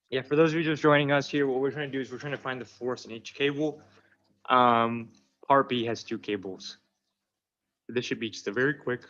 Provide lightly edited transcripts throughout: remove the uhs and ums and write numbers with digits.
Yeah, for those of you just joining us here, what we're trying to do is we're trying to find the force in each cable. Part B has two cables. This should be just a very quick.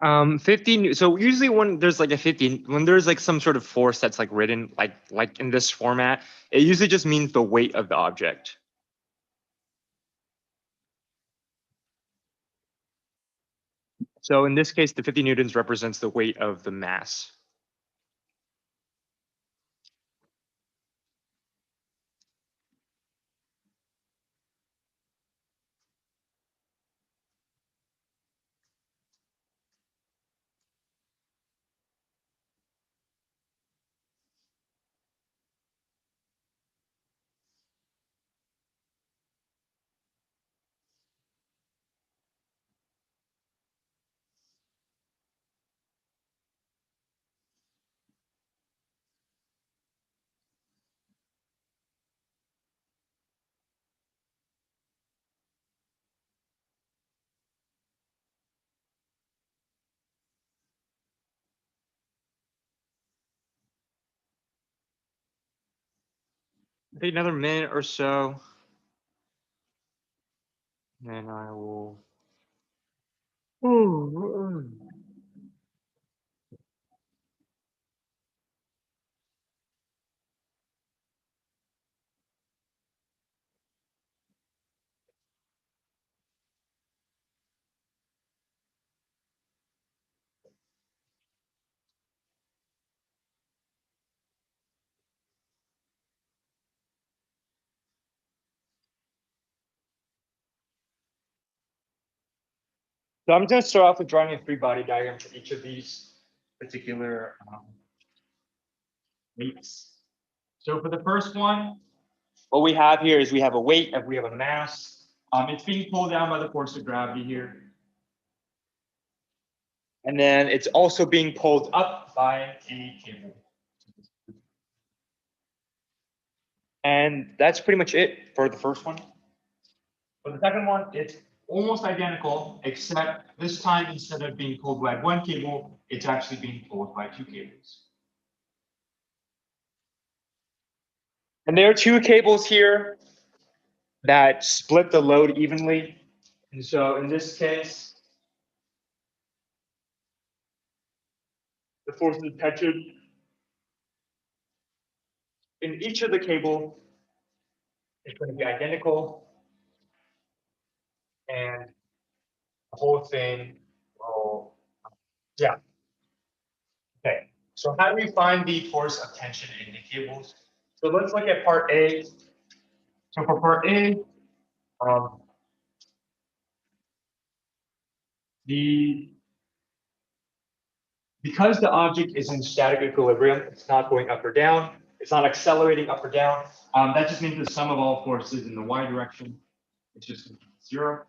So usually when there's like a 50, when there's like some sort of force that's like written like in this format, it usually just means the weight of the object. So in this case, the 50 newtons represents the weight of the mass. Take another minute or so, and I will. So I'm going to start off with drawing a free body diagram for each of these particular weights. So for the first one, what we have here is we have a weight, we have a mass. It's being pulled down by the force of gravity here. And then it's also being pulled up by a cable. And that's pretty much it for the first one. For the second one, it's almost identical, except this time instead of being pulled by one cable, it's actually being pulled by two cables. And there are two cables here that split the load evenly. And so in this case, the force of tension in each of the cable is going to be identical. And the whole thing will, yeah. Okay, so how do we find the force of tension in the cables? So let's look at part A. So for part A, um, because the object is in static equilibrium, it's not going up or down, it's not accelerating up or down. That just means the sum of all forces in the y direction is just 0,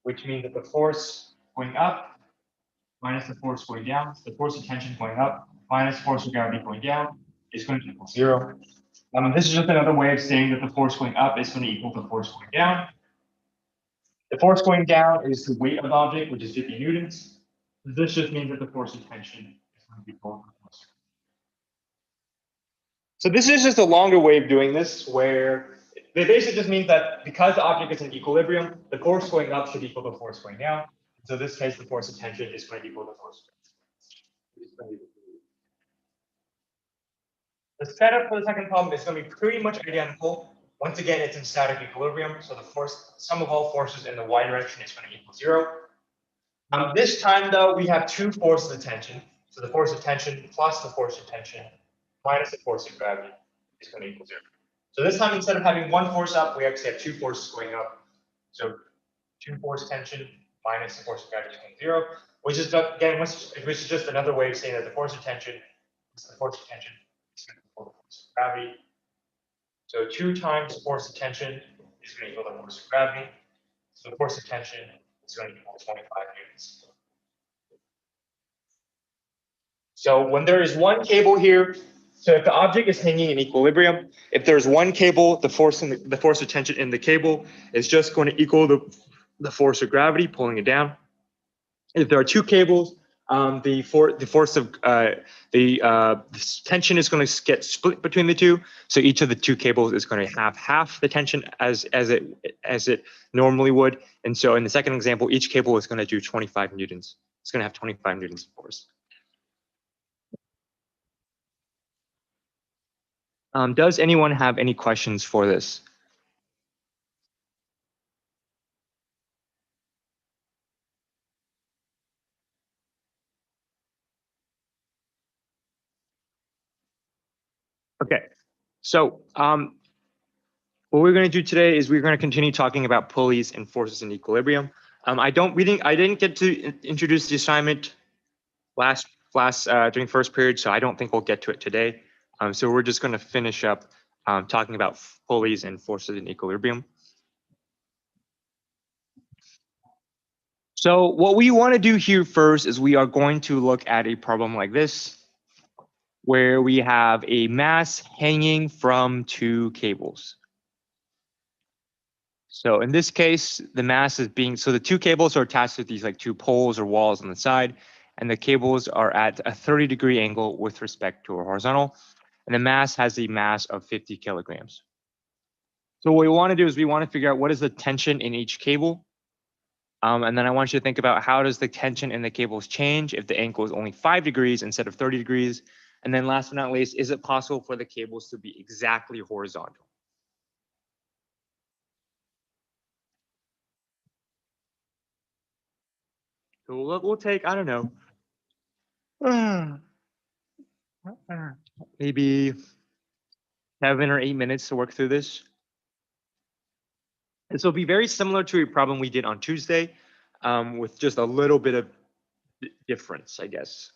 which means that the force going up minus the force going down, the force of tension going up minus force of gravity going down is going to equal 0. This is just another way of saying that the force going up is going to equal the force going down. The force going down is the weight of the object, which is 50 newtons. This just means that the force of tension is going to be equal. So this is just a longer way of doing this, where it basically just means that because the object is in equilibrium, the force going up should equal the force going down. So in this case, the force of tension is going to equal the force. The setup for the second problem is going to be pretty much identical, Once again, it's in static equilibrium, so the sum of all forces in the y direction is going to equal 0. This time, though, we have two forces of tension. So the force of tension plus the force of tension minus the force of gravity is going to equal 0. So this time, instead of having one force up, we actually have two forces going up. So two force tension minus the force of gravity is equal to 0, which is, again, which is just another way of saying that the force of tension is the force of tension is going to equal the force of gravity. So 2 times the force of tension is going to equal the force of gravity. So the force of tension is going to equal 25 newtons. So when there is one cable here, so if the object is hanging in equilibrium, if there's one cable, the force of tension in the cable is just going to equal the force of gravity pulling it down. If there are two cables, the tension is going to get split between the two. So each of the two cables is going to have half the tension as it normally would. And so in the second example, each cable is going to do 25 newtons. It's going to have 25 newtons of force. Does anyone have any questions for this? Okay, so what we're going to do today is we're going to continue talking about pulleys and forces in equilibrium. I didn't get to introduce the assignment last during first period, so I don't think we'll get to it today. So we're just going to finish up talking about pulleys and forces in equilibrium. So what we want to do here first is we are going to look at a problem like this, where we have a mass hanging from two cables. So in this case, the mass is so the two cables are attached to these like two poles or walls on the side, and the cables are at a 30-degree angle with respect to a horizontal, and the mass has a mass of 50 kilograms. So what we want to do is we want to figure out what is the tension in each cable. And then I want you to think about how does the tension in the cables change if the angle is only 5 degrees instead of 30 degrees. And then last but not least, is it possible for the cables to be exactly horizontal? So we'll take, I don't know, maybe 7 or 8 minutes to work through this. This will be very similar to a problem we did on Tuesday, with just a little bit of difference, I guess.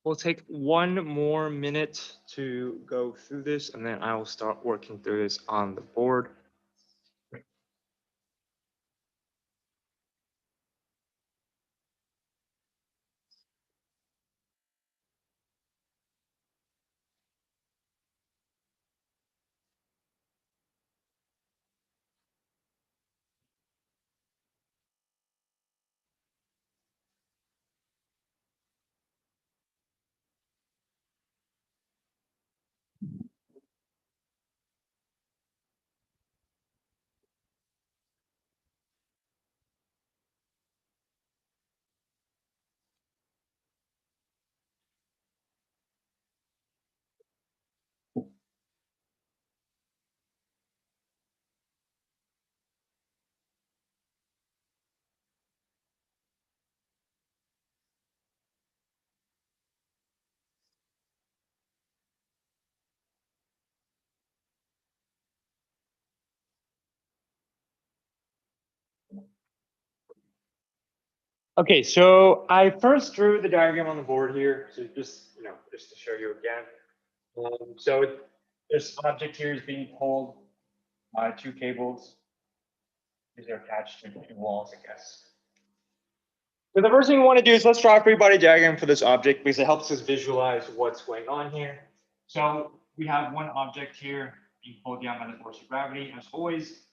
We'll take one more minute to go through this, and then I will start working through this on the board. Okay, so I first drew the diagram on the board here, so just to show you again. So this object here is being pulled by two cables. These are attached to two walls, I guess. So the first thing we want to do is let's draw a free body diagram for this object because it helps us visualize what's going on here. So we have one object here being pulled down by the force of gravity, as always.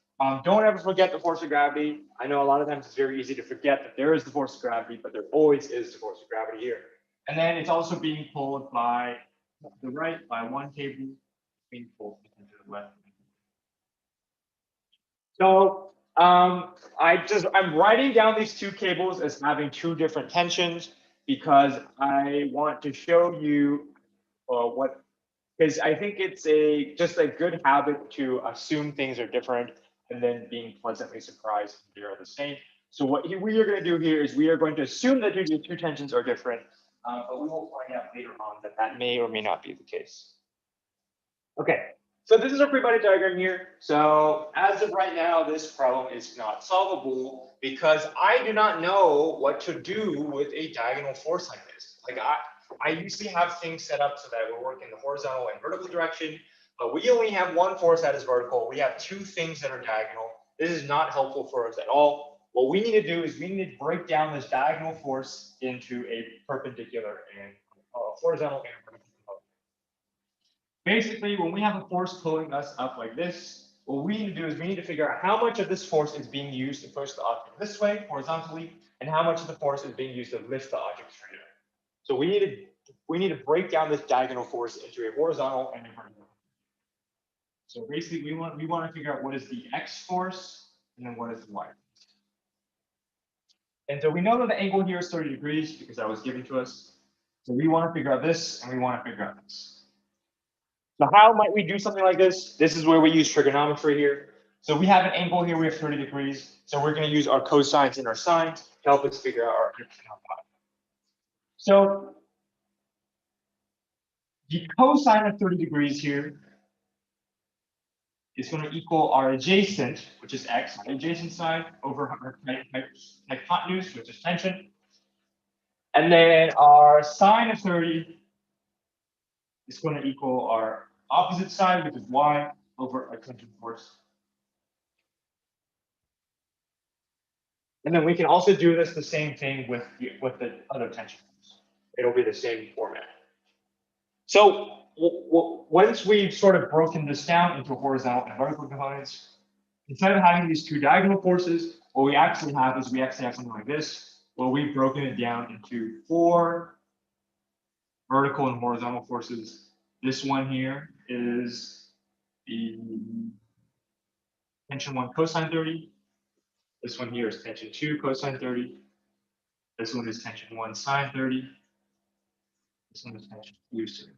Don't ever forget the force of gravity. I know a lot of times it's very easy to forget that there is the force of gravity, but there always is the force of gravity here. And then it's also being pulled by the right by one cable, being pulled into the left. So I'm writing down these two cables as having two different tensions because I want to show you what, because I think it's just a good habit to assume things are different and then being pleasantly surprised they are the same. So what we are going to do here is we are going to assume that the two tensions are different, but we will find out later on that that may or may not be the case. Okay, so this is our free body diagram here. So as of right now, this problem is not solvable because I do not know what to do with a diagonal force like this. Like I usually have things set up so that we're working the horizontal and vertical direction, but we only have one force that is vertical. We have two things that are diagonal. This is not helpful for us at all. What we need to do is we need to break down this diagonal force into a perpendicular and horizontal and vertical. Basically, when we have a force pulling us up like this, what we need to do is we need to figure out how much of this force is being used to push the object this way horizontally, and how much of the force is being used to lift the object straight up. So we need to break down this diagonal force into a horizontal and a vertical. So basically, we want to figure out what is the x force and then what is the y. And so we know that the angle here is 30 degrees because that was given to us. So we want to figure out this and we want to figure out this. So how might we do something like this? This is where we use trigonometry here. So we have an angle here, we have 30 degrees. So we're going to use our cosines and our sines to help us figure out our x and our y. So the cosine of 30 degrees here is going to equal our adjacent, which is x, the adjacent side, over our hypotenuse, which is tension. And then our sine of 30 is going to equal our opposite side, which is y, over our tension force. And then we can also do this the same thing with the other tension force. It'll be the same format. So once we've sort of broken this down into horizontal and vertical components, instead of having these two diagonal forces, what we actually have is we actually have something like this, where we've broken it down into 4 vertical and horizontal forces. This one here is the tension 1 cosine 30. This one here is tension 2 cosine 30. This one is tension 1 sine 30. This one is tension 2 sine 30.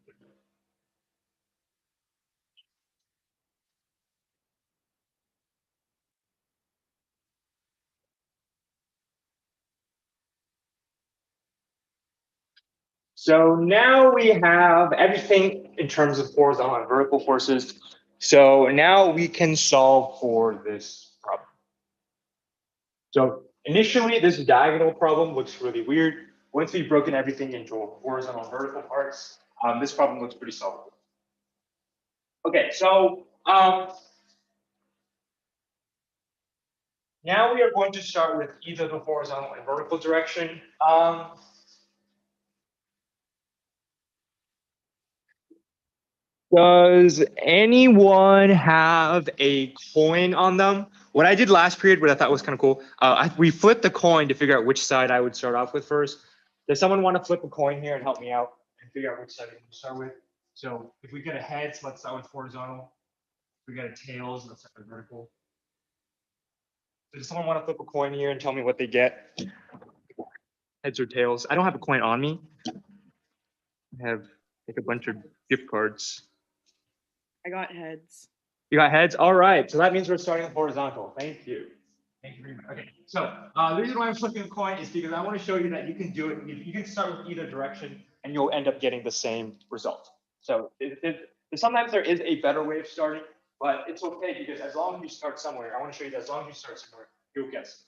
So now we have everything in terms of horizontal and vertical forces. So now we can solve for this problem. So initially, this diagonal problem looks really weird. once we've broken everything into horizontal and vertical parts, this problem looks pretty solvable. Okay, so now we are going to start with either the horizontal and vertical direction. Does anyone have a coin on them? What I did last period, what I thought was kind of cool, we flipped the coin to figure out which side I would start off with first. Does someone want to flip a coin here and help me out and figure out which side we want to start with? So if we get a heads, let's start with horizontal. If we get a tails, let's start with vertical. So does someone want to flip a coin here and tell me what they get? Heads or tails? I don't have a coin on me. I have like a bunch of gift cards. I got heads. You got heads? All right. So that means we're starting with horizontal. Thank you. Thank you very much. Okay. So the reason why I'm flipping a coin is because I want to show you that you can do it. You can start with either direction and you'll end up getting the same result. So sometimes there is a better way of starting, but it's okay because as long as you start somewhere, I want to show you that as long as you start somewhere, you'll get somewhere.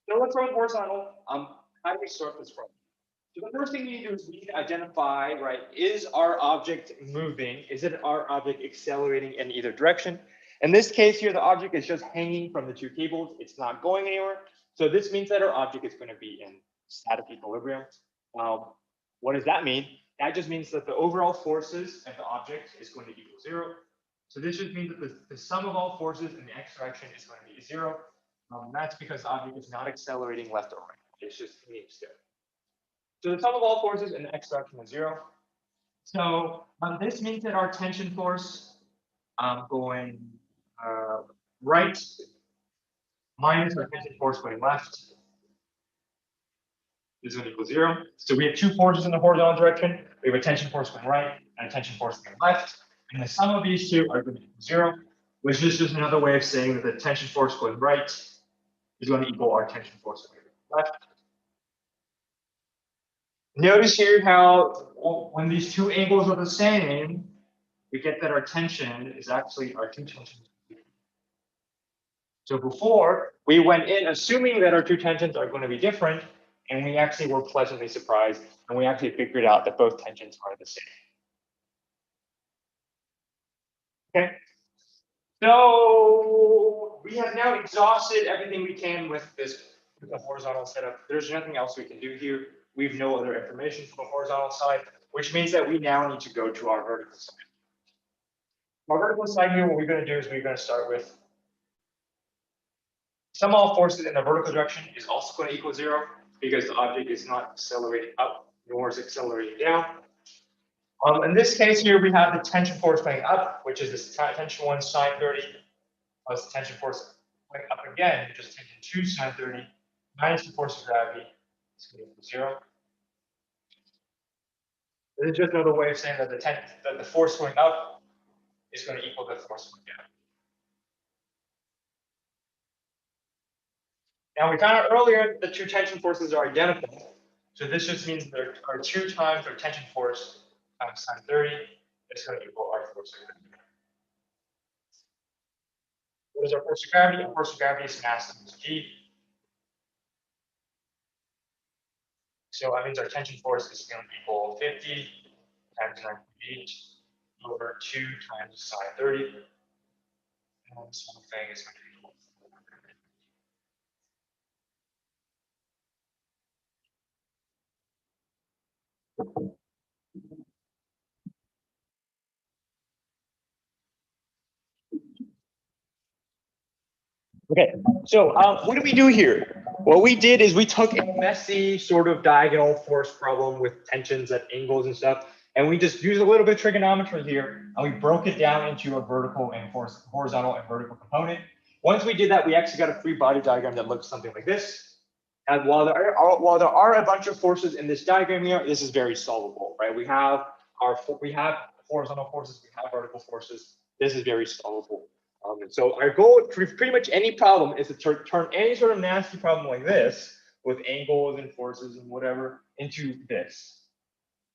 So let's start with horizontal. How do we start this from? So the first thing you need to do is we need to identify, right, is our object moving? Is it our object accelerating in either direction? In this case here, the object is just hanging from the two cables. It's not going anywhere. So this means that our object is going to be in static equilibrium. What does that mean? That just means that the overall forces of the object is going to equal 0. So this just means that the sum of all forces in the x direction is going to be 0. That's because the object is not accelerating left or right. It's just hanging still. So the sum of all forces in the x direction is 0. So this means that our tension force going right minus our tension force going left is going to equal 0. So we have two forces in the horizontal direction. We have a tension force going right and a tension force going left. And the sum of these two are going to equal 0, which is just another way of saying that the tension force going right is going to equal our tension force going left. Notice here how when these two angles are the same, we get that our tension is actually our two tensions. So before, we went in assuming that our two tensions are going to be different, and we actually were pleasantly surprised, and we actually figured out that both tensions are the same. Okay. So we have now exhausted everything we can with this the horizontal setup. There's nothing else we can do here. We have no other information for the horizontal side, which means that we now need to go to our vertical side. Our vertical side here, what we're going to do is we're going to start with sum of all forces in the vertical direction is also going to equal 0 because the object is not accelerating up nor is accelerating down. In this case here, we have the tension force going up, which is this tension 1 sine 30 plus the tension force going up again, which is tension 2 sine 30 minus the force of gravity is going to equal 0. This is just another way of saying that the force going up is going to equal the force going down. Now we found out earlier the two tension forces are identical. So this just means there are 2 times our tension force times sine 30 is going to equal our force of gravity. What is our force of gravity? Our force of gravity is mass times g. So that means our tension force is going to equal 50 times 9.8 over 2 times sine 30. And this whole thing is going to equal 400. Okay, so what did we do here? What we did is we took a messy sort of diagonal force problem with tensions at angles and stuff, and we just used a little bit of trigonometry here, and we broke it down into a vertical and horizontal and vertical component. Once we did that, we actually got a free body diagram that looks something like this. And while there are a bunch of forces in this diagram here, this is very solvable, right? We have horizontal forces, we have vertical forces. This is very solvable. And so our goal for pretty much any problem is to turn any sort of nasty problem like this with angles and forces and whatever into this.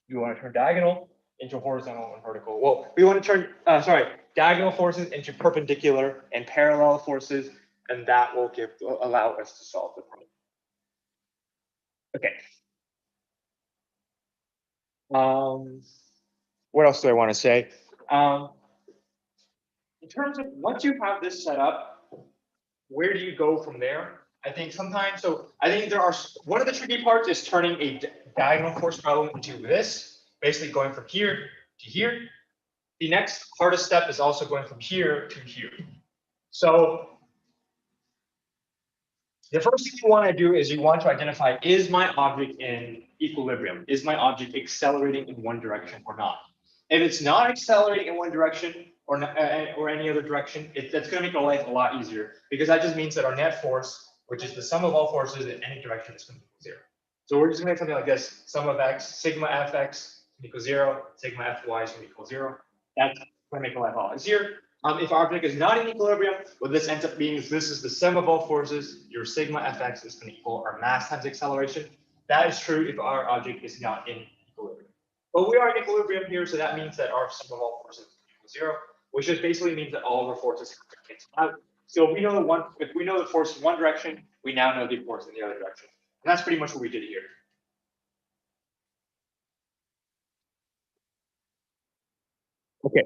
You want to turn diagonal into horizontal and vertical. Well, we want to turn, diagonal forces into perpendicular and parallel forces, and that will allow us to solve the problem. Okay. What else do I want to say? In terms of once you have this set up, where do you go from there? I think sometimes, so I think there are, one of the tricky parts is turning a diagonal force problem into this, basically going from here to here. The next hardest step is also going from here to here. So the first thing you want to do is you want to identify, is my object in equilibrium? Is my object accelerating in one direction or not? If it's not accelerating in one direction or, not, or any other direction, that's going to make our life a lot easier, because that just means that our net force, which is the sum of all forces in any direction, is going to equal 0. So we're just going to make something like this: sum of x, sigma fx equals 0, sigma fy is going to equal 0. That's going to make our life a lot easier. If our object is not in equilibrium, what this ends up being is this is the sum of all forces. Your sigma fx is going to equal our mass times acceleration. That is true if our object is not in equilibrium. But we are in equilibrium here, so that means that our sum of all forces equals 0, which just basically means that all of our forces cancel out. So if we know if we know the force in one direction, we now know the force in the other direction. And that's pretty much what we did here. Okay.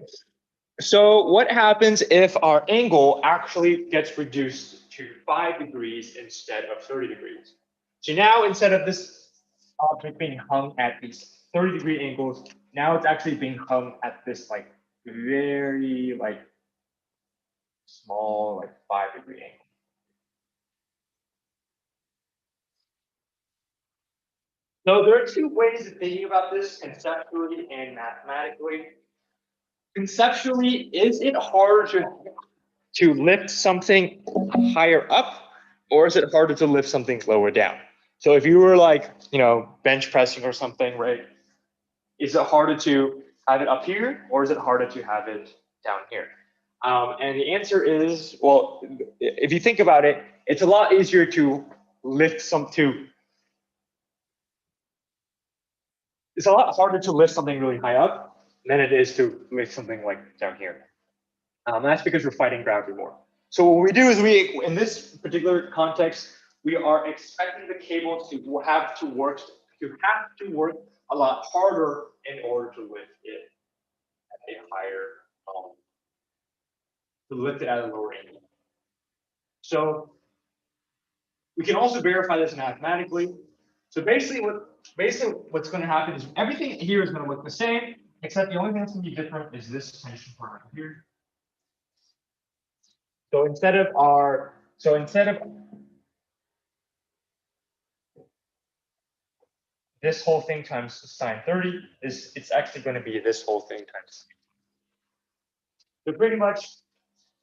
So what happens if our angle actually gets reduced to 5 degrees instead of 30 degrees? So now instead of this object being hung at these 30-degree angles, now it's actually being hung at this like very like small like 5-degree angle. So there are two ways of thinking about this, conceptually and mathematically. Conceptually, is it harder to lift something higher up, or is it harder to lift something lower down? So if you were like, bench pressing or something, right? Is it harder to have it up here, or is it harder to have it down here? And the answer is, well, if you think about it, it's a lot easier to lift it's a lot harder to lift something really high up than it is to lift something like down here. That's because we're fighting gravity more. So what we do is in this particular context, we are expecting the cable to have to work a lot harder in order to lift it at a higher, to lift it at a lower angle. So we can also verify this mathematically. So basically what's going to happen is everything here is going to look the same, except the only thing that's going to be different is this tension part right here. So instead of this whole thing times sine 30, it's actually going to be this whole thing times. So pretty much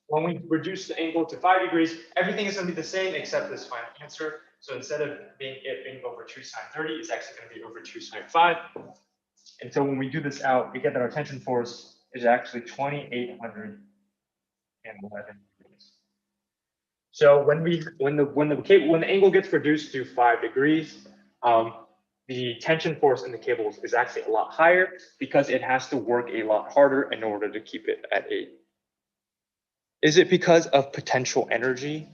when we reduce the angle to 5 degrees, everything is going to be the same except this final answer. So instead of being over 2 sine 30, it's actually going to be over 2 sine 5. And so when we do this out, we get that our tension force is actually 2,811 degrees. So when the angle gets reduced to 5 degrees, the tension force in the cables is actually a lot higher because it has to work a lot harder in order to keep it at 8. Is it because of potential energy?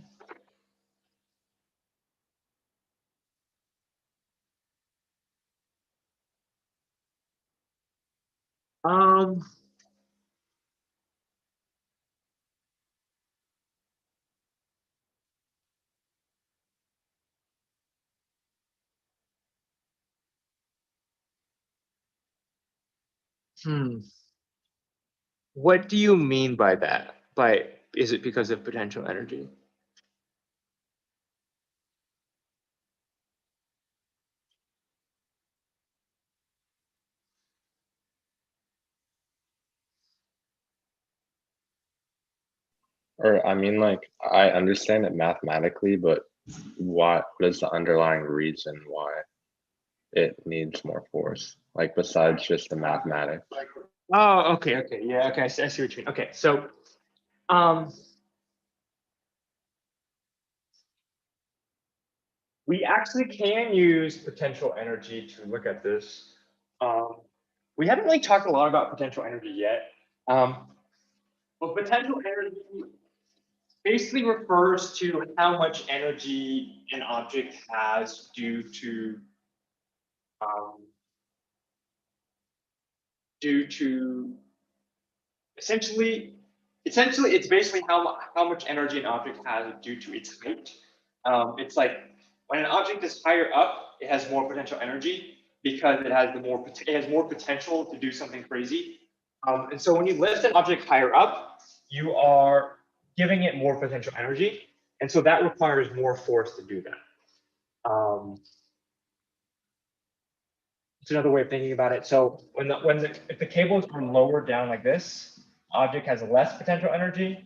What do you mean by that? Is it because of potential energy? Or I mean, like, I understand it mathematically, but what is the underlying reason why it needs more force? Like, besides just the mathematics. Oh, okay, yeah, okay, I see what you mean. Okay, so, we actually can use potential energy to look at this. We haven't really talked a lot about potential energy yet. But potential energy basically refers to how much energy an object has due to due to essentially it's basically how much energy an object has due to its height. It's like when an object is higher up, it has more potential energy because it has more potential to do something crazy. And so when you lift an object higher up, you are giving it more potential energy, and so that requires more force to do that. It's another way of thinking about it. So if the cables are lower down like this, object has less potential energy.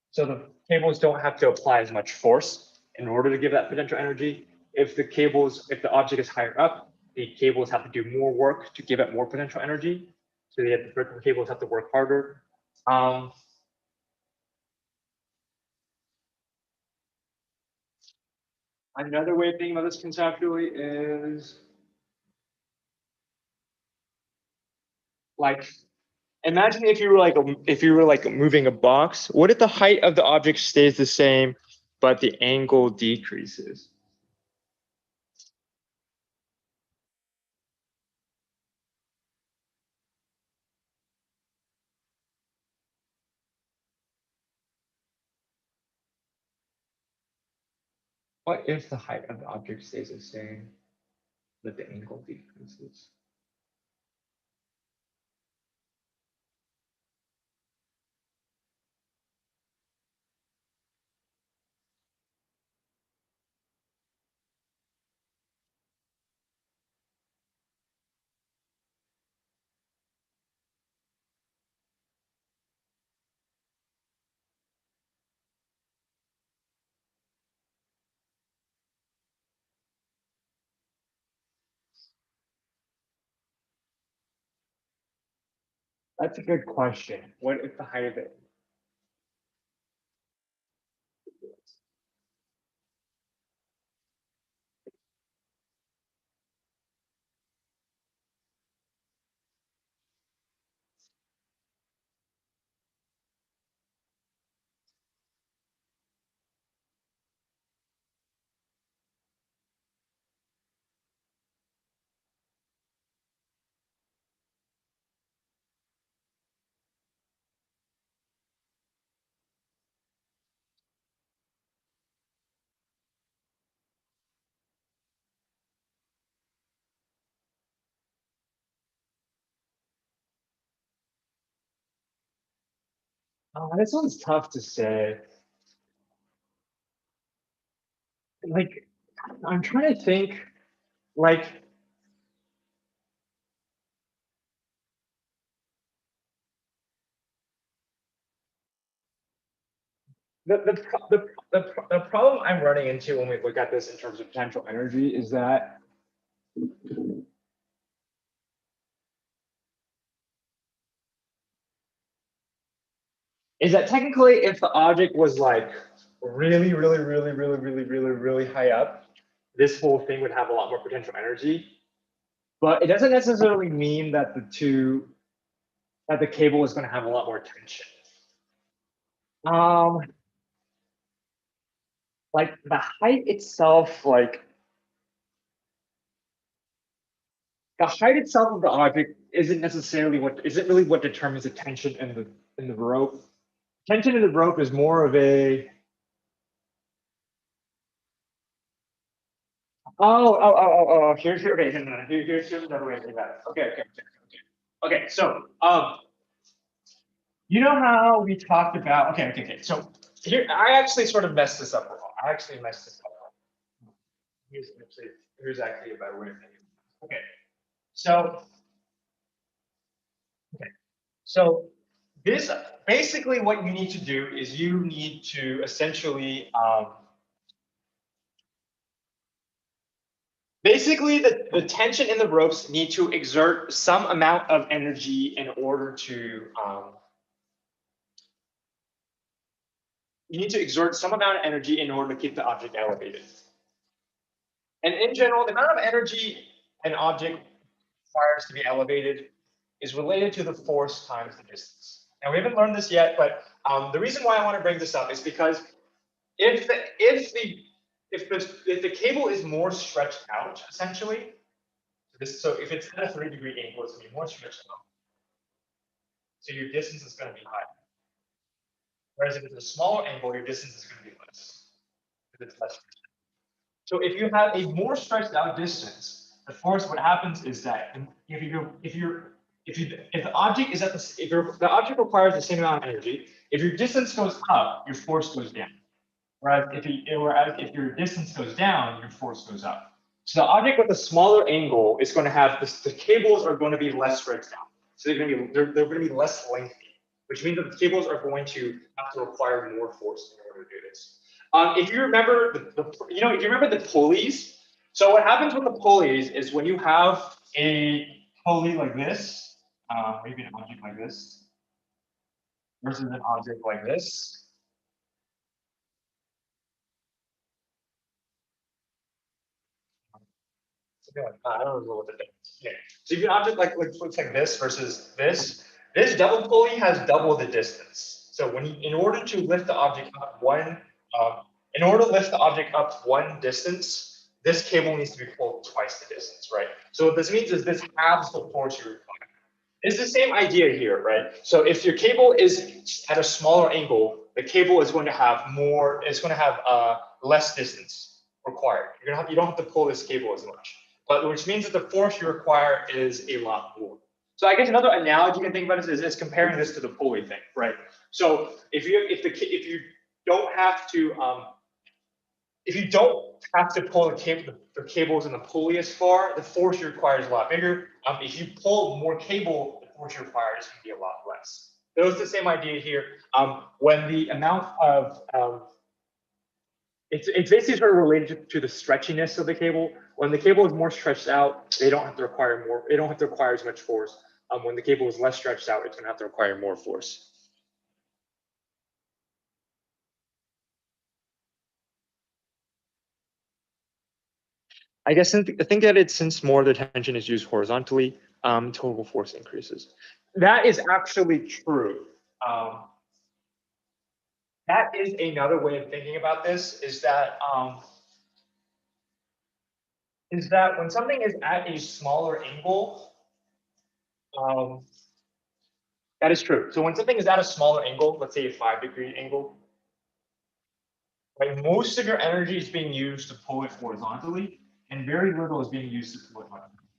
So the cables don't have to apply as much force in order to give that potential energy. If the object is higher up, the cables have to do more work to give it more potential energy. So the cables have to work harder. Another way of thinking about this conceptually is like, imagine if you were like moving a box. What if the height of the object stays the same, but the angle decreases? What if the height of the object stays the same, but the angle decreases? That's a good question. What if the height of it? This one's tough to say. Like, I'm trying to think, like, the problem I'm running into when we look at this in terms of potential energy is that technically if the object was like really, really, really, really, really, really, really high up, this whole thing would have a lot more potential energy. But it doesn't necessarily mean that the cable is going to have a lot more tension. Like the height itself, like the height itself of the object isn't really what determines the tension in the rope. Tension in the rope is more of a here's okay, no, here's another way to think about it. Okay. So you know how we talked about okay. So here I actually sort of messed this up wrong. I actually messed this up wrong. Here's actually a better way of thinking. Okay. So this basically what you need to do is you need to essentially basically the tension in the ropes need to exert some amount of energy in order to you need to exert some amount of energy in order to keep the object elevated. And in general, the amount of energy an object requires to be elevated is related to the force times the distance. And we haven't learned this yet, but the reason why I want to bring this up is because if the cable is more stretched out, essentially, So if it's at a 3-degree angle, it's going to be more stretched out. So your distance is going to be higher. Whereas if it's a smaller angle, your distance is going to be less. Because it's less stretched out. So if you have a more stretched out distance, the force, what happens is that if the object is at the object requires the same amount of energy, if your distance goes up, your force goes down. Whereas if your distance goes down, your force goes up. So the object with a smaller angle is going to have the cables are going to be less stretched out. So they're going to be less lengthy, which means that the cables are going to have to require more force in order to do this. If you remember if you remember the pulleys, so what happens with the pulleys is when you have a pulley like this, maybe an object like this, versus an object like this. I don't know what the difference. Yeah. So if you have an object looks like this versus this double pulley has double the distance. So in order to lift the object up one distance, this cable needs to be pulled twice the distance, right? So what this means is this halves the force you require. It's the same idea here, right? So if your cable is at a smaller angle, the cable is going to have less distance required. You don't have to pull this cable as much, but which means that the force you require is a lot more. So I guess another analogy you can think about is comparing this to the pulley thing, right? So if you don't have to pull the cables in the pulley as far, the force you require is a lot bigger. If you pull more cable, the force you require is going to be a lot less. So it's the same idea here. When the amount of it's basically sort of related to the stretchiness of the cable. When the cable is more stretched out, they don't have to require as much force. When the cable is less stretched out, it's going to have to require more force. I guess I think that since more of the tension is used horizontally, total force increases. That is actually true. That is another way of thinking about this, is that when something is at a smaller angle, that is true. So when something is at a smaller angle, let's say a 5-degree angle, right, most of your energy is being used to pull it horizontally, and very little is being used to pull it vertically.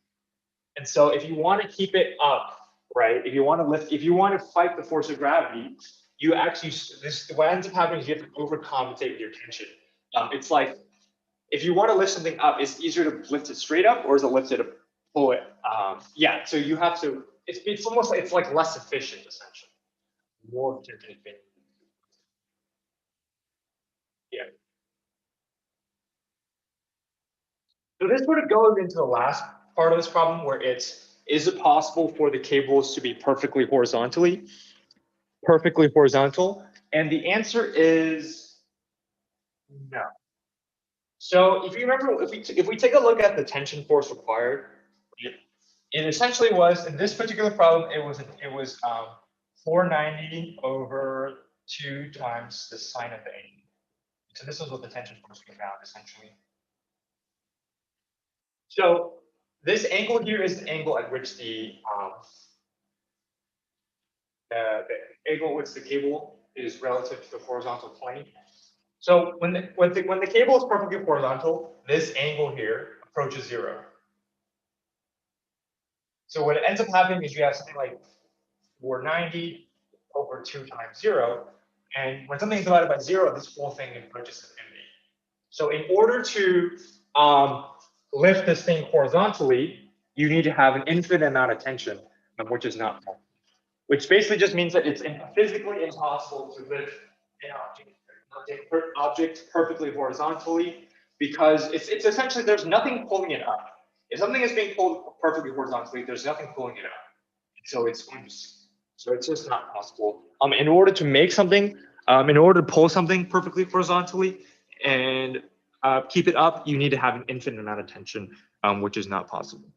And so if you want to keep it up, right, if you want to fight the force of gravity, what ends up happening is you have to overcompensate with your tension. It's like, if you want to lift something up, it's easier to lift it straight up, or is it lifted to pull it? Yeah, so you have to, it's almost like, it's like less efficient, essentially. More tension is being used. Yeah. So this sort of goes into the last part of this problem, where is it possible for the cables to be perfectly horizontal? And the answer is no. So if you remember, if we take a look at the tension force required, it essentially was, in this particular problem, it was 490 over 2 times the sine of the angle. So this is what the tension force we found, essentially. So this angle here is the angle at which the angle at which the cable is relative to the horizontal plane. So when the cable is perfectly horizontal, this angle here approaches 0. So what ends up happening is you have something like 490 over 2 times 0. And when something is divided by 0, this whole thing approaches infinity. So in order to lift this thing horizontally, you need to have an infinite amount of tension, which is not possible. Which basically just means that it's physically impossible to lift an object perfectly horizontally, because it's essentially, there's nothing pulling it up. If something is being pulled perfectly horizontally, there's nothing pulling it up. So it's just not possible. In order to make something, in order to pull something perfectly horizontally and keep it up, you need to have an infinite amount of tension, which is not possible.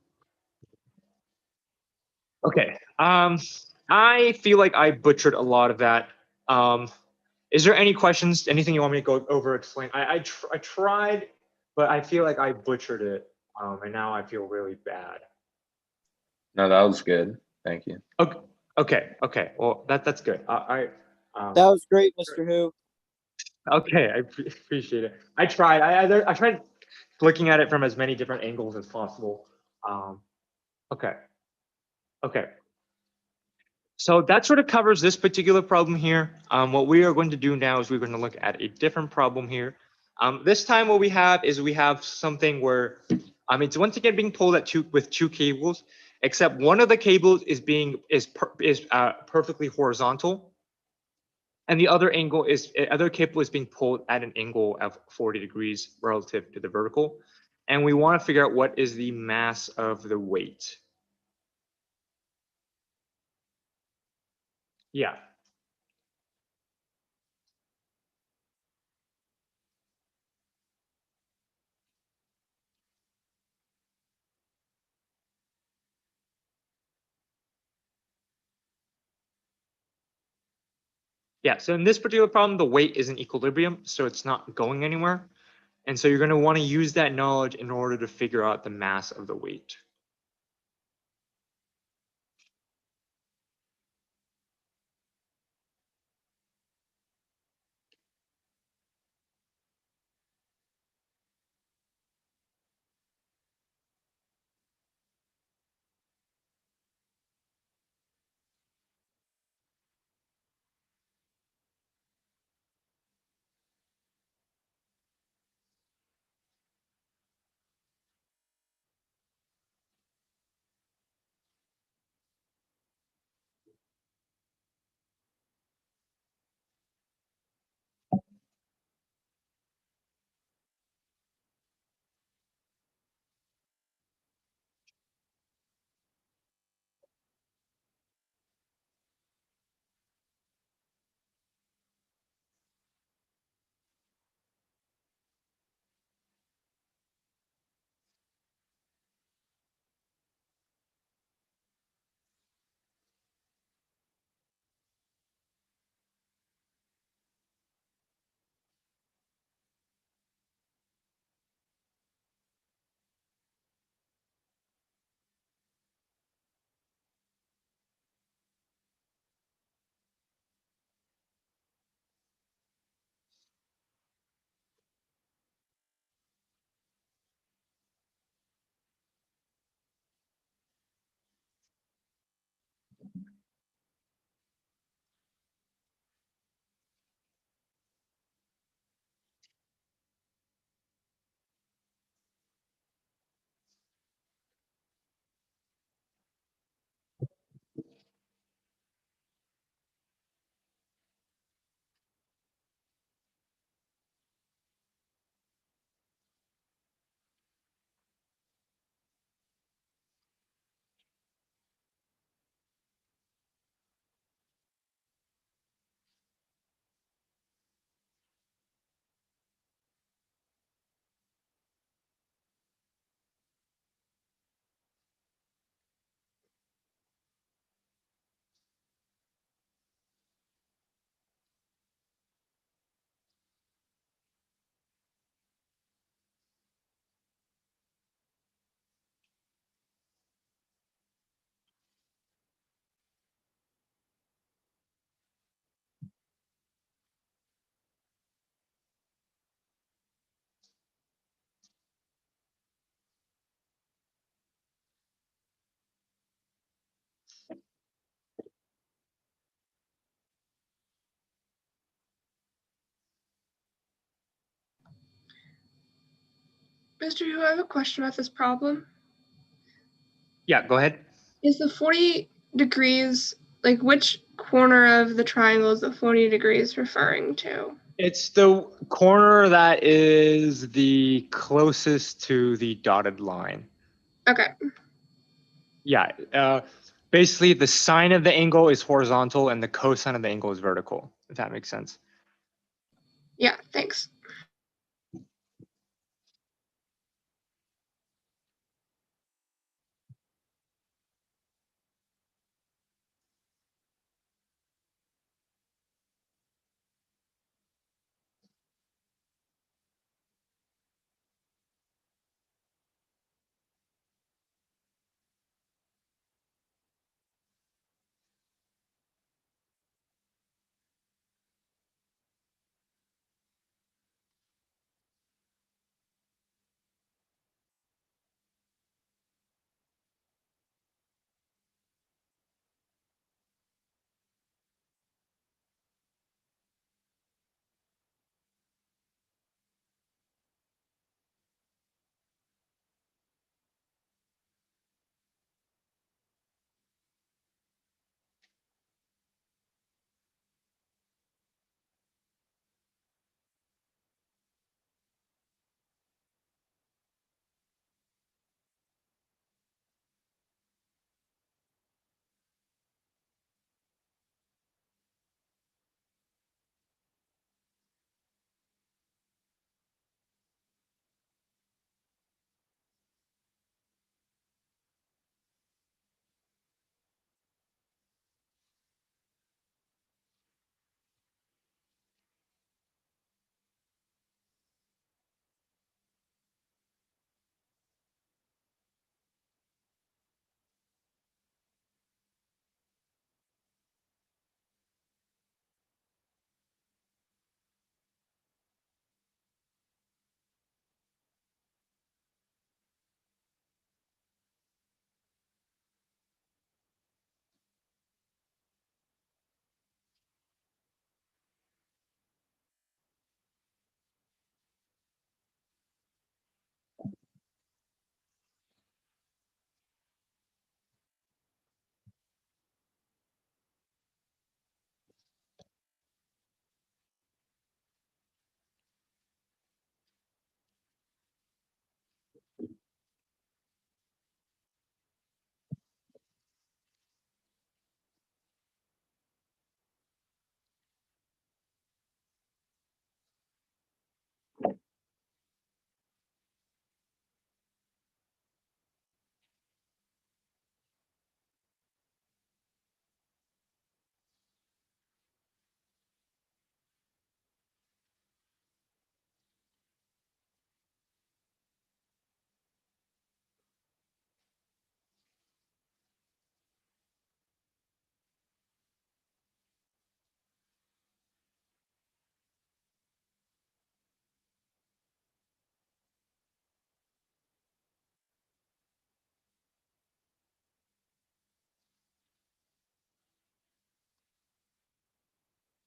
Okay. I feel like I butchered a lot of that. Is there any questions? Anything you want me to go over, explain? I tried, but I feel like I butchered it, and now I feel really bad. No, that was good. Thank you. Okay, okay. Well, that's good. That was great, Mr. Who. Okay, appreciate it. I tried. I tried looking at it from as many different angles as possible. Um, okay, okay. So that sort of covers this particular problem here. What we are going to do now is we're going to look at a different problem here. This time what we have is we have something where it's once again being pulled at with two cables, except one of the cables is perfectly horizontal, and the other cable is being pulled at an angle of 40 degrees relative to the vertical. And we want to figure out what is the mass of the weight. Yeah. Yeah, so in this particular problem, the weight is in equilibrium, so it's not going anywhere. And so you're going to want to use that knowledge in order to figure out the mass of the weight. Mr. Hu, I have a question about this problem. Yeah, go ahead. Is the 40 degrees, like which corner of the triangle is the 40 degrees referring to? It's the corner that is the closest to the dotted line. Okay. Yeah, basically the sine of the angle is horizontal and the cosine of the angle is vertical, if that makes sense. Yeah, thanks.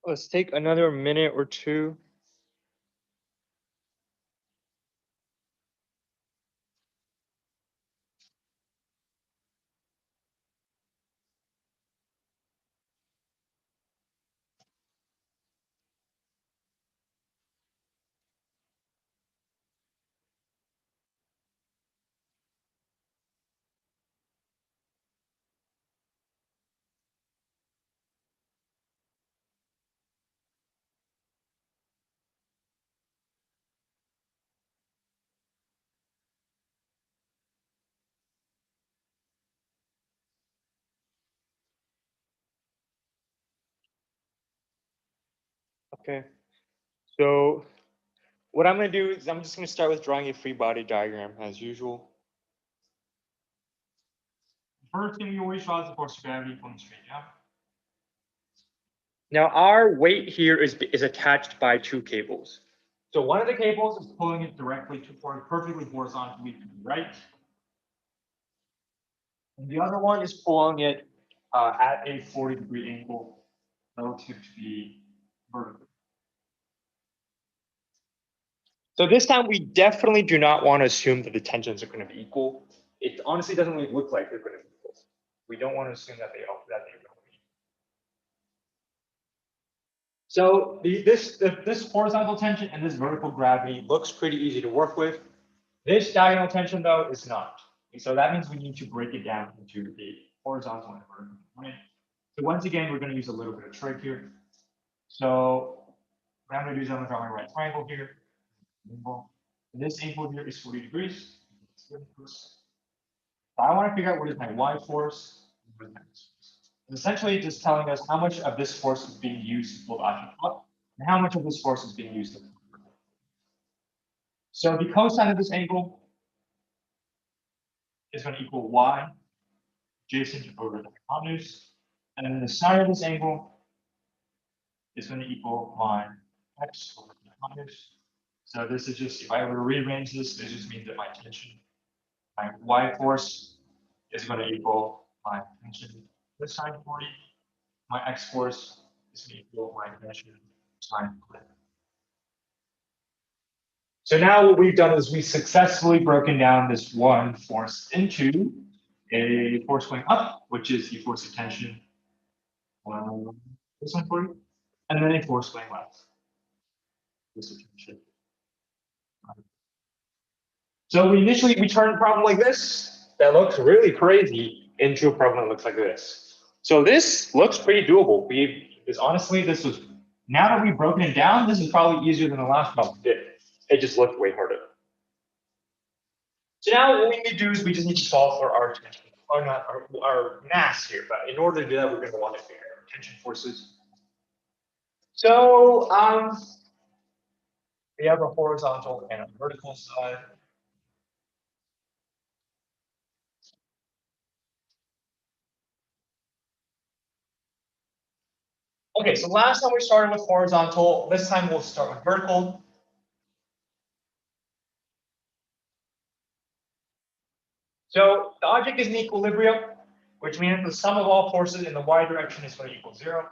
Let's take another minute or two. Okay. So what I'm going to do is I'm just going to start with drawing a free body diagram as usual. First thing we always draw is the force of gravity from the straight down. Now our weight here is attached by two cables. So one of the cables is pulling it directly perfectly horizontally to the right. And the other one is pulling it at a 40-degree angle relative to the vertical. So this time we definitely do not want to assume that the tensions are going to be equal. It honestly doesn't really look like they're going to be equal. We don't want to assume that they will be. So this horizontal tension and this vertical gravity looks pretty easy to work with. This diagonal tension though is not. So that means we need to break it down into the horizontal and vertical component. So once again, we're going to use a little bit of trig here. So what I'm going to do is I'm going to draw my right triangle here. And this angle here is 40 degrees. So I want to figure out what is my y force. And essentially just telling us how much of this force is being used to pull the object up and how much of this force is being used to pull it up. So the cosine of this angle is going to equal y adjacent over the hypotenuse. And then the sine of this angle is going to equal y x over the hypotenuse. So this is just, if I were to rearrange this, this just means that my tension, my y force is going to equal my tension this sine 40. My x force is going to equal my tension sine 40. So now what we've done is we've successfully broken down this one force into a force going up, which is the force of tension, this one for you, and then a force going left. This is tension. So we turned a problem like this that looks really crazy into a problem that looks like this. So this looks pretty doable. Honestly, this was, now that we've broken it down, this is probably easier than the last problem we did. It just looked way harder. So now what we need to do is we just need to solve for our tension, or not our mass here. But in order to do that, we're going to want to figure out our tension forces. So we have a horizontal and a vertical side. Okay, so last time we started with horizontal. This time we'll start with vertical. So the object is in equilibrium, which means the sum of all forces in the y direction is going to equal 0.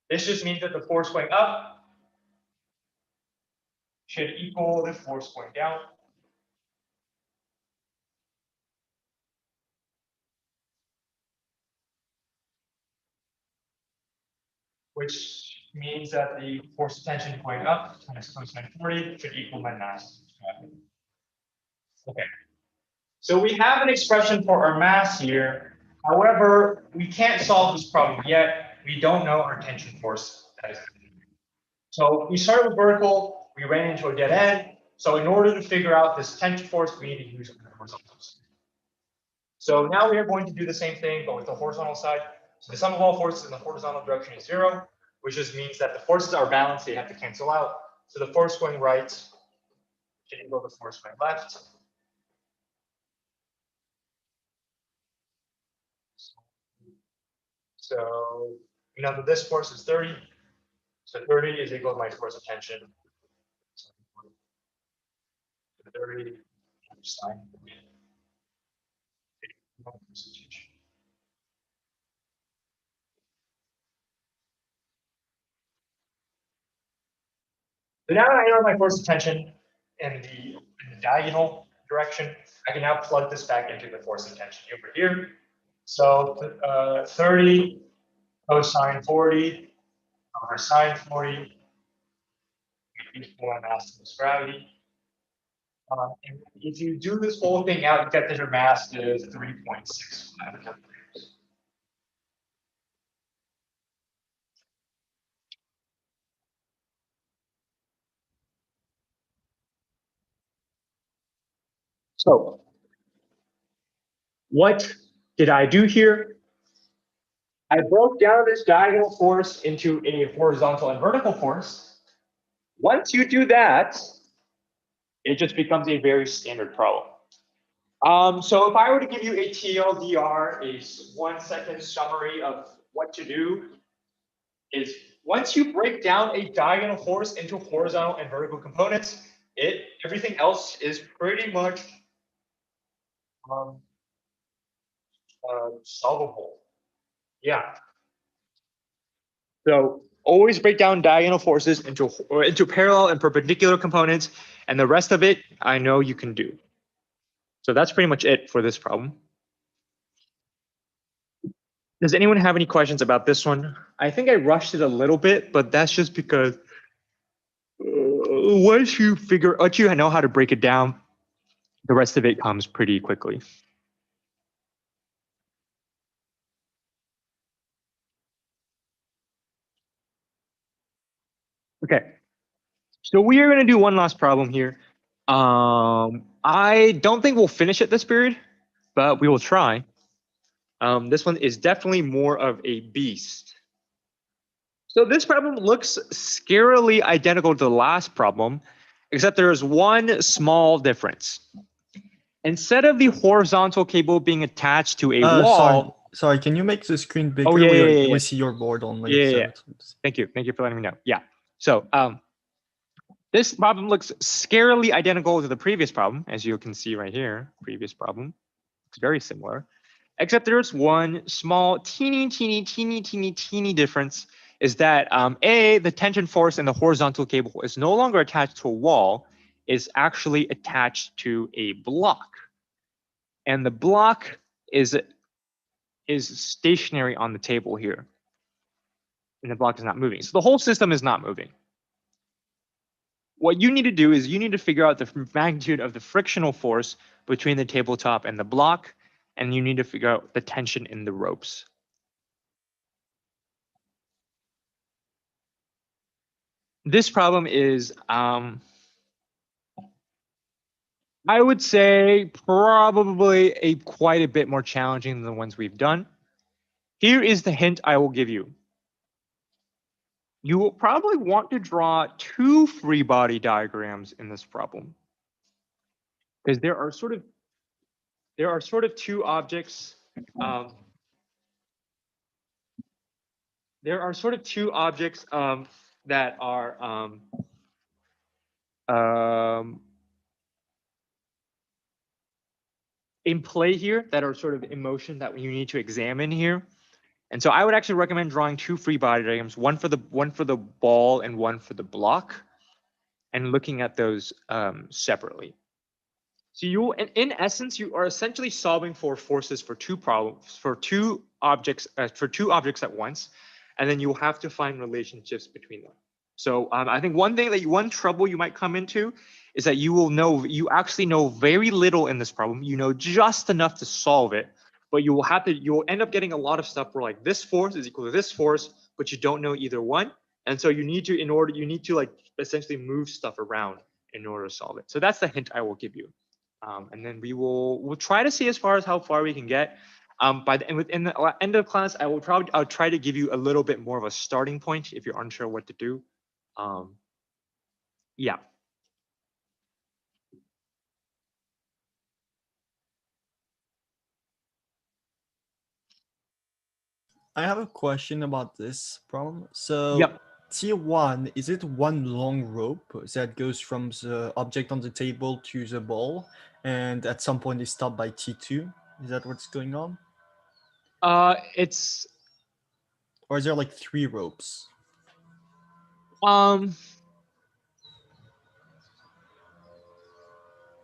This just means that the force going up should equal the force going down. Which means that the force of tension going up times cosine 40 should equal my mass. Okay. So we have an expression for our mass here. However, we can't solve this problem yet. We don't know our tension force. So we started with vertical, we ran into a dead end. So in order to figure out this tension force, we need to use horizontals. So now we are going to do the same thing, but with the horizontal side. So the sum of all forces in the horizontal direction is 0, which just means that the forces are balanced, they have to cancel out. So the force going right should equal the force going left. So we know that this force is 30. So 30 is equal to my force of tension. 30 sine. So now I know my force of tension in the diagonal direction. I can now plug this back into the force of tension over here. So 30 cosine 40 over sine 40 equal mass times gravity. And if you do this whole thing out, you get that your mass is 3.65 kilograms. So what did I do here? I broke down this diagonal force into a horizontal and vertical force. Once you do that, it just becomes a very standard problem. So if I were to give you a TLDR, a 1 second summary of what to do is once you break down a diagonal force into horizontal and vertical components, everything else is pretty much solvable. Yeah. So always break down diagonal forces into parallel and perpendicular components, and the rest of it I know you can do. So that's pretty much it for this problem. Does anyone have any questions about this one? I think I rushed it a little bit, but that's just because once you know how to break it down, the rest of it comes pretty quickly. Okay, so we are going to do one last problem here. I don't think we'll finish it this period, but we will try. This one is definitely more of a beast. So this problem looks scarily identical to the last problem, except there is one small difference. Instead of the horizontal cable being attached to a wall. Sorry, can you make the screen bigger? Oh, yeah. We see your board only. Yeah. Thank you for letting me know. Yeah. So this problem looks scarily identical to the previous problem, as you can see right here. Previous problem. It's very similar, except there's one small teeny difference, is that the tension force in the horizontal cable is no longer attached to a wall, is actually attached to a block. And the block is stationary on the table here. And the block is not moving. So the whole system is not moving. What you need to do is you need to figure out the magnitude of the frictional force between the tabletop and the block, and you need to figure out the tension in the ropes. This problem is, I would say, probably quite a bit more challenging than the ones we've done. Here is the hint I will give you. You will probably want to draw two free body diagrams in this problem, because there are sort of two objects. There are sort of two objects that are in play here, that are sort of in motion that you need to examine here. And so I would actually recommend drawing two free body diagrams, one for the ball and one for the block, and looking at those separately. So in essence, you are essentially solving for forces for two problems, for two objects at once, and then you have to find relationships between them. So I think one trouble you might come into is that you actually know very little in this problem. You know just enough to solve it, but you'll end up getting a lot of stuff where like this force is equal to this force, but you don't know either one. And so you need to like essentially move stuff around in order to solve it. So that's the hint I will give you. And then we'll try to see as far as how far we can get. Within the end of class, I'll try to give you a little bit more of a starting point if you're unsure what to do. Yeah. I have a question about this problem. So Yep. T1, is it one long rope that goes from the object on the table to the ball, and at some point is stopped by T2? Is that what's going on? It's Or is there like three ropes?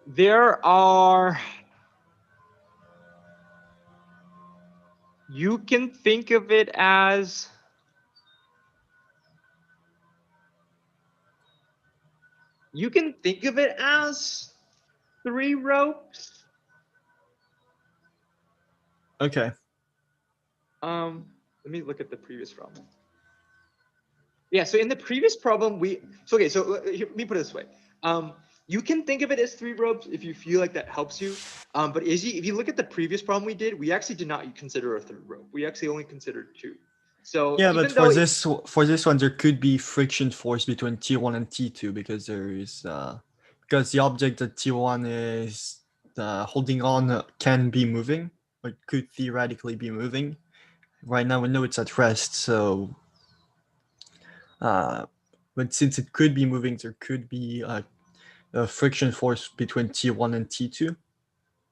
There are, you can think of it as, you can think of it as 3 ropes. Okay. Let me look at the previous problem. Yeah, so in the previous problem, okay, so let me put it this way. You can think of it as 3 ropes if you feel like that helps you. But if you look at the previous problem we did, we actually did not consider a 3rd rope. We actually only considered 2. So Yeah, even but though for this one, there could be friction force between T1 and T2 because there is because the object that T1 is holding on can be moving, or could theoretically be moving. Right now, we know it's at rest, so but since it could be moving, there could be a friction force between T1 and T2,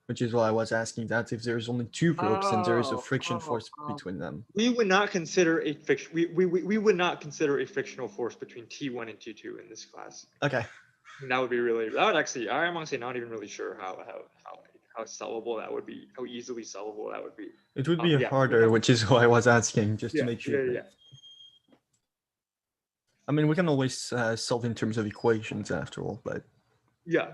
which is why I was asking that if there's only 2 ropes, then there is a friction force between them. we would not consider a friction. We would not consider a frictional force between T1 and T2 in this class. Okay. That would be really. That would actually. I'm honestly not even really sure how sellable that would be. How easily sellable that would be. It would be Yeah. harder, which is why I was asking, just to Yeah, make sure. yeah. I mean, we can always solve in terms of equations after all, but Yeah.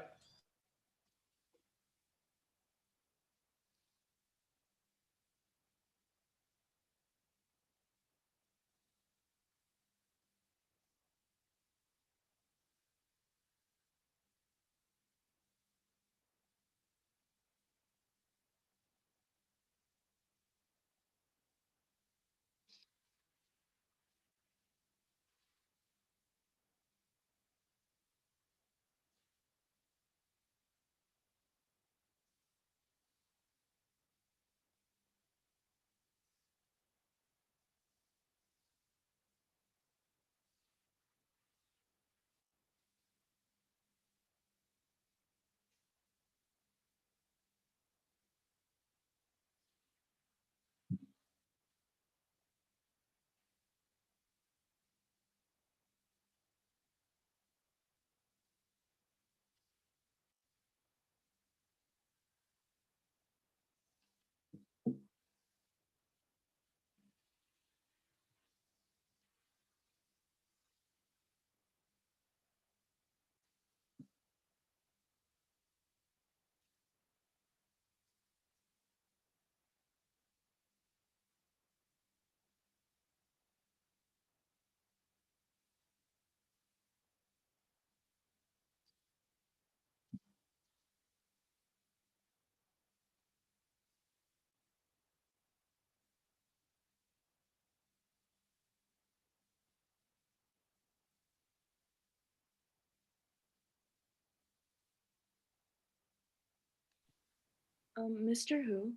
Mr. Who,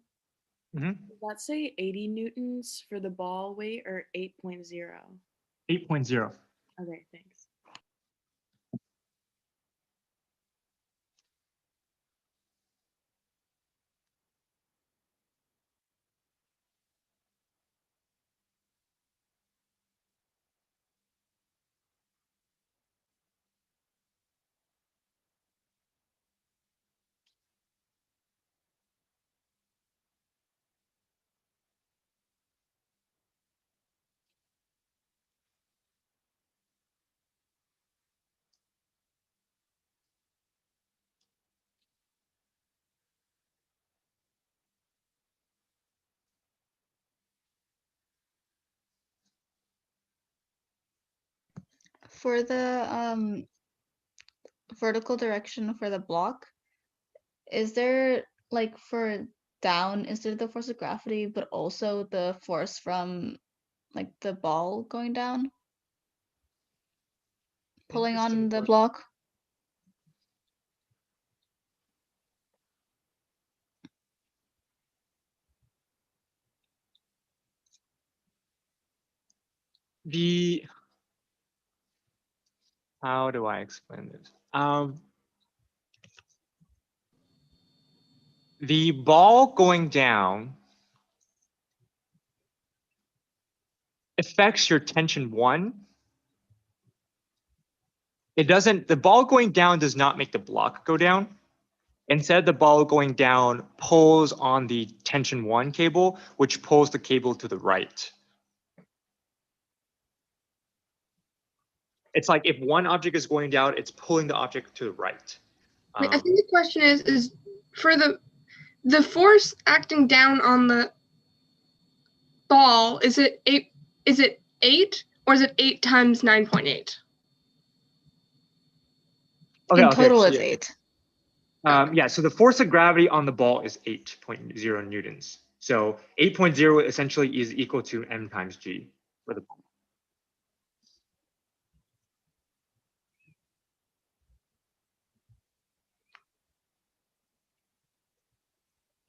Mm-hmm. does that say 80 newtons for the ball weight or 8.0? 8.0. Okay, thanks. For the vertical direction for the block, is there like for down, is there the force of gravity, but also the force from like the ball going down, pulling on Interesting the question. block? How do I explain this? The ball going down affects your tension 1. It doesn't, the ball going down does not make the block go down. instead of the ball going down, pulls on the tension 1 cable, which pulls the cable to the right. It's like if one object is going down, it's pulling the object to the right. I think the question is for the force acting down on the ball, is it 8 or is it 8 times 9.8? In total, it's 8. Yeah, so the force of gravity on the ball is 8.0 newtons. So 8.0 essentially is equal to m times g for the ball.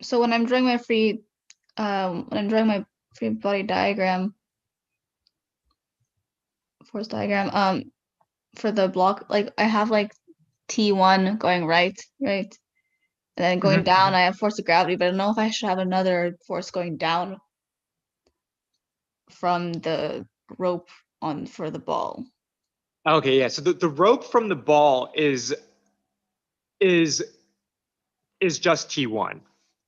So when I'm drawing my free body diagram, force diagram, for the block, like I have like T1 going right, and then going down, I have force of gravity, but I don't know if I should have another force going down from the rope on for the ball. Okay, yeah. So the rope from the ball is just T1.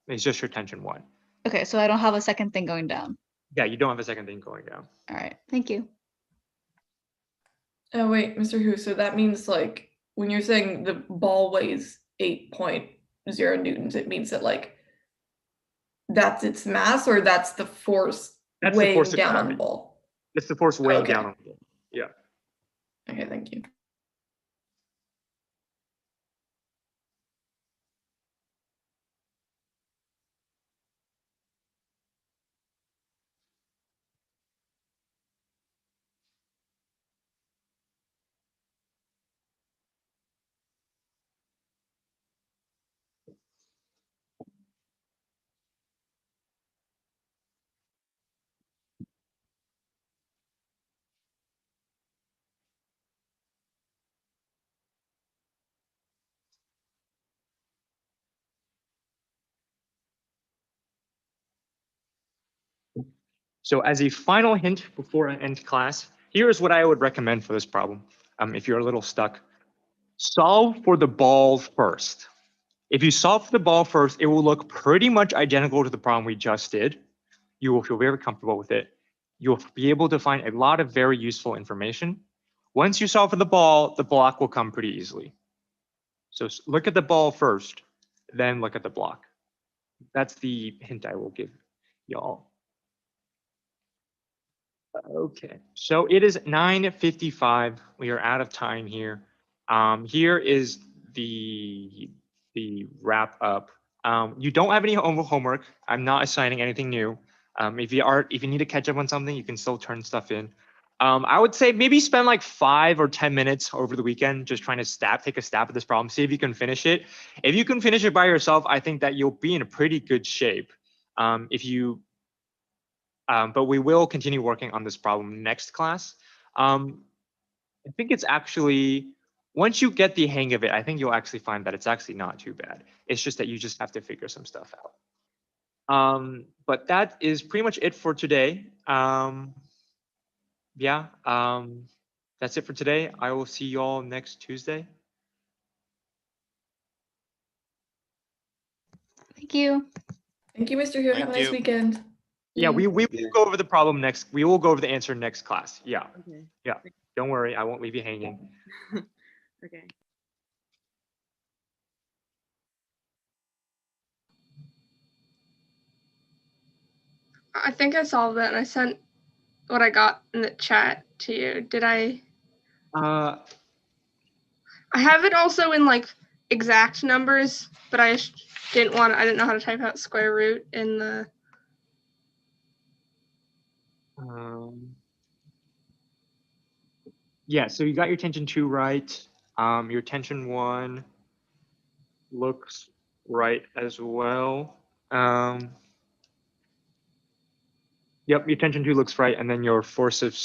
It's just your tension 1. Okay, so I don't have a second thing going down. Yeah, you don't have a second thing going down. All right, thank you. Oh wait, Mr. Hu, so that means like when you're saying the ball weighs 8.0 newtons, it means that like that's its mass, or that's the force weighing down on the ball? It's the force weighing down on the ball. Yeah. Okay, thank you. So as a final hint before I end class, here's what I would recommend for this problem. If you're a little stuck, solve for the ball first. If you solve for the ball first, it will look pretty much identical to the problem we just did. You will feel very comfortable with it. You'll be able to find a lot of very useful information. Once you solve for the ball, the block will come pretty easily. So look at the ball first, then look at the block. That's the hint I will give y'all. Okay, so it is 9:55. We are out of time here. Here is the wrap up. You don't have any homework. I'm not assigning anything new. If you need to catch up on something, you can still turn stuff in. I would say maybe spend like 5 or 10 minutes over the weekend just trying to take a stab at this problem, see if you can finish it. If you can finish it by yourself, I think that you'll be in a pretty good shape. But we will continue working on this problem next class. I think it's actually, once you get the hang of it, I think you'll actually find that it's actually not too bad. It's just that you just have to figure some stuff out. But that is pretty much it for today. That's it for today. I will see you all next Tuesday. Thank you. Thank you, Mr. Hu. Have a nice weekend. Yeah, we will go over the problem next. We will go over the answer next class. Yeah. Okay. Yeah. Don't worry. I won't leave you hanging. Okay. I think I solved it and I sent what I got in the chat to you. Did I? I have it also in like exact numbers, but I didn't know how to type out square root in the. Yeah, so you got your tension 2 right. Your tension 1 looks right as well. Yep, your tension 2 looks right, and then your force of,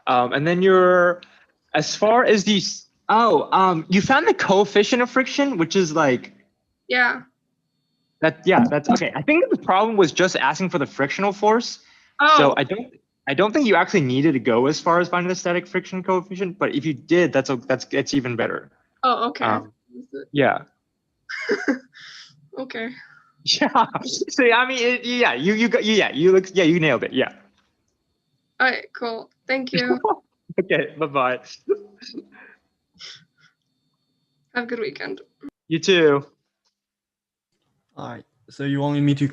and then your, as far as these, you found the coefficient of friction, which is like. Yeah. That's okay. I think the problem was just asking for the frictional force. Oh. So I don't think you actually needed to go as far as finding the static friction coefficient, but if you did, that's even better. Oh, okay. Yeah. Okay. Yeah. See, I mean, yeah, you got, yeah, you look, yeah, you nailed it. Yeah. All right, cool. Thank you. Okay, bye-bye. Have a good weekend. You too. All right. So you wanted me to